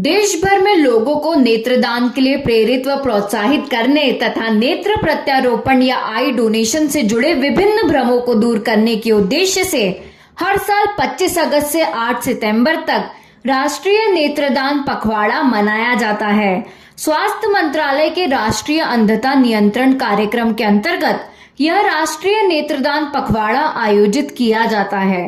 देश भर में लोगों को नेत्रदान के लिए प्रेरित व प्रोत्साहित करने तथा नेत्र प्रत्यारोपण या आई डोनेशन से जुड़े विभिन्न भ्रमों को दूर करने के उद्देश्य से हर साल 25 अगस्त से 8 सितंबर तक राष्ट्रीय नेत्रदान पखवाड़ा मनाया जाता है। स्वास्थ्य मंत्रालय के राष्ट्रीय अंधता नियंत्रण कार्यक्रम के अंतर्गत यह राष्ट्रीय नेत्रदान पखवाड़ा आयोजित किया जाता है।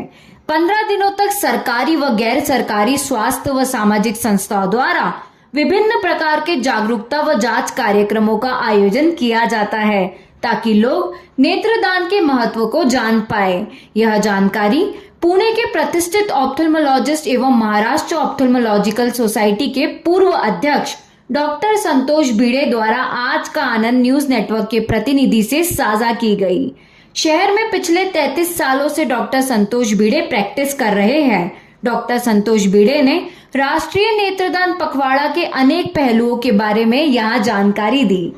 15 दिनों तक सरकारी व गैर सरकारी स्वास्थ्य व सामाजिक संस्थाओं द्वारा विभिन्न प्रकार के जागरूकता व जांच कार्यक्रमों का आयोजन किया जाता है ताकि लोग नेत्रदान के महत्व को जान पाए। यह जानकारी पुणे के प्रतिष्ठित ऑप्थेल्मोलॉजिस्ट एवं महाराष्ट्र ऑप्थेल्मोलॉजिकल सोसाइटी के पूर्व अध्यक्ष डॉक्टर संतोष भिड़े द्वारा आज का आनंद न्यूज नेटवर्क के प्रतिनिधि से साझा की गई। शहर में पिछले 33 सालों से डॉक्टर संतोष भिड़े प्रैक्टिस कर रहे हैं। डॉक्टर संतोष भिड़े ने राष्ट्रीय नेत्रदान पखवाड़ा के अनेक पहलुओं के बारे में यहाँ जानकारी दी।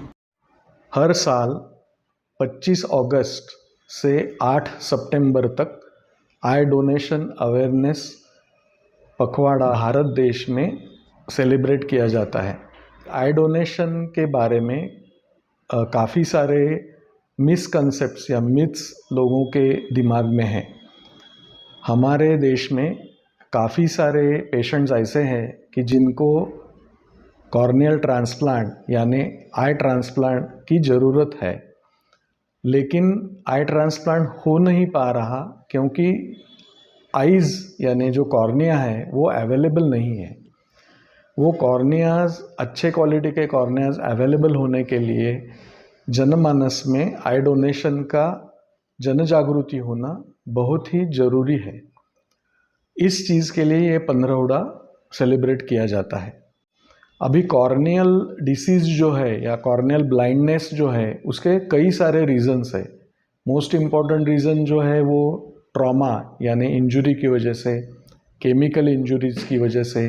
हर साल 25 अगस्त से 8 सितंबर तक आई डोनेशन अवेयरनेस पखवाड़ा भारत देश में सेलिब्रेट किया जाता है। आई डोनेशन के बारे में काफ़ी सारे मिसकंसेप्ट्स या मिथ्स लोगों के दिमाग में हैं। हमारे देश में काफ़ी सारे पेशेंट्स ऐसे हैं कि जिनको कॉर्नियल ट्रांसप्लांट यानी आई ट्रांसप्लांट की ज़रूरत है, लेकिन आई ट्रांसप्लांट हो नहीं पा रहा क्योंकि आइज़ यानी जो कॉर्निया है वो अवेलेबल नहीं है। वो कॉर्नियाज़ अच्छे क्वालिटी के कॉर्नियाज़ अवेलेबल होने के लिए जनमानस में आई डोनेशन का जन जागृति होना बहुत ही ज़रूरी है। इस चीज़ के लिए ये पंद्रहड़ा सेलिब्रेट किया जाता है। अभी कॉर्नियल डिसीज़ जो है या कॉर्नियल ब्लाइंडनेस जो है उसके कई सारे रीज़न्स है। मोस्ट इम्पॉर्टेंट रीज़न जो है वो ट्रॉमा यानी इंजरी की वजह से, केमिकल इंजरीज़ की वजह से,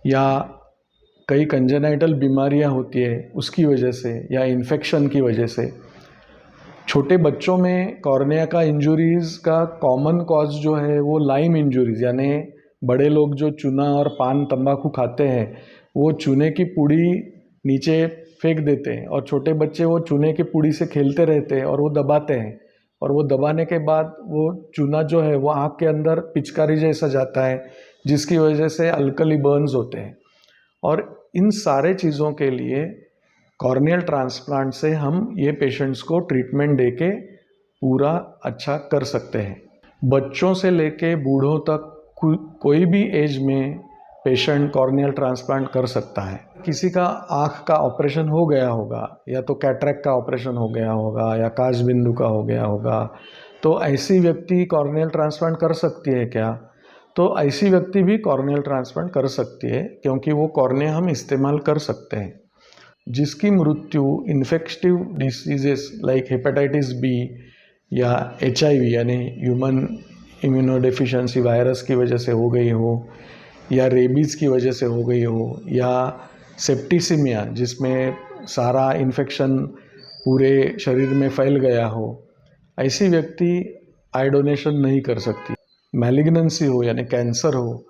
या कई कंजेनाइटल बीमारियां होती है उसकी वजह से, या इन्फेक्शन की वजह से। छोटे बच्चों में कॉर्निया का इंजरीज़ का कॉमन कॉज जो है वो लाइम इंजरीज़ यानी बड़े लोग जो चूना और पान तंबाकू खाते हैं वो चूने की पुड़ी नीचे फेंक देते हैं और छोटे बच्चे वो चूने की पुड़ी से खेलते रहते हैं और वो दबाते हैं, और वो दबाने के बाद वो चूना जो है वो आँख के अंदर पिचकारी जैसा जाता है जिसकी वजह से अल्कली बर्न्स होते हैं। और इन सारे चीज़ों के लिए कॉर्नियल ट्रांसप्लांट से हम ये पेशेंट्स को ट्रीटमेंट देके पूरा अच्छा कर सकते हैं। बच्चों से लेके बूढ़ों तक कोई भी एज में पेशेंट कॉर्नियल ट्रांसप्लांट कर सकता है। किसी का आँख का ऑपरेशन हो गया होगा, या तो कैटरेक्ट का ऑपरेशन हो गया होगा, या काच बिंदु का हो गया होगा, तो ऐसी व्यक्ति कॉर्नियल ट्रांसप्लांट कर सकती है क्या? तो ऐसी व्यक्ति भी कॉर्नियल ट्रांसप्लांट कर सकती है क्योंकि वो कॉर्निया हम इस्तेमाल कर सकते हैं। जिसकी मृत्यु infective diseases like hepatitis B या HIV यानी ह्यूमन इम्यूनोडेफिशिएंसी वायरस की वजह से हो गई हो, या रेबीज़ की वजह से हो गई हो, या सेप्टिसिमिया जिसमें सारा इन्फेक्शन पूरे शरीर में फैल गया हो, ऐसी व्यक्ति आई डोनेशन नहीं कर सकती। मैलिग्नेंसी हो यानी कैंसर हो,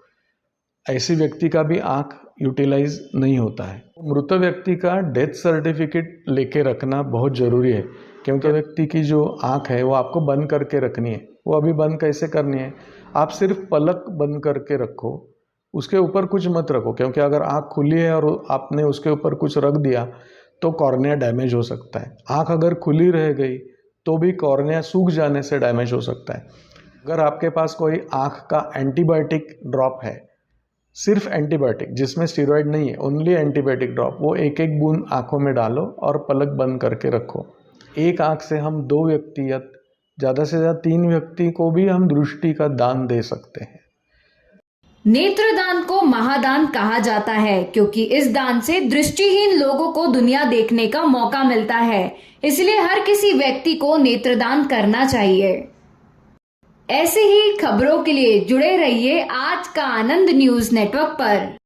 ऐसी व्यक्ति का भी आँख यूटिलाइज नहीं होता है। मृत व्यक्ति का डेथ सर्टिफिकेट लेके रखना बहुत ज़रूरी है क्योंकि व्यक्ति की जो आँख है वो आपको बंद करके रखनी है। वो अभी बंद कैसे करनी है? आप सिर्फ पलक बंद करके रखो, उसके ऊपर कुछ मत रखो, क्योंकि अगर आँख खुली है और आपने उसके ऊपर कुछ रख दिया तो कॉर्निया डैमेज हो सकता है। आँख अगर खुली रह गई तो भी कॉर्निया सूख जाने से डैमेज हो सकता है। अगर आपके पास कोई आँख का एंटीबायोटिक ड्रॉप है, सिर्फ एंटीबायोटिक जिसमें स्टेरॉइड नहीं है, ओनली एंटीबायोटिक ड्रॉप, वो एक एक बूंद आँखों में डालो और पलक बंद करके रखो। एक आँख से हम 2 व्यक्ति या ज़्यादा से ज़्यादा 3 व्यक्ति को भी हम दृष्टि का दान दे सकते हैं। नेत्रदान को महादान कहा जाता है क्योंकि इस दान से दृष्टिहीन लोगों को दुनिया देखने का मौका मिलता है। इसलिए हर किसी व्यक्ति को नेत्रदान करना चाहिए। ऐसे ही खबरों के लिए जुड़े रहिए आज का आनंद न्यूज नेटवर्क पर।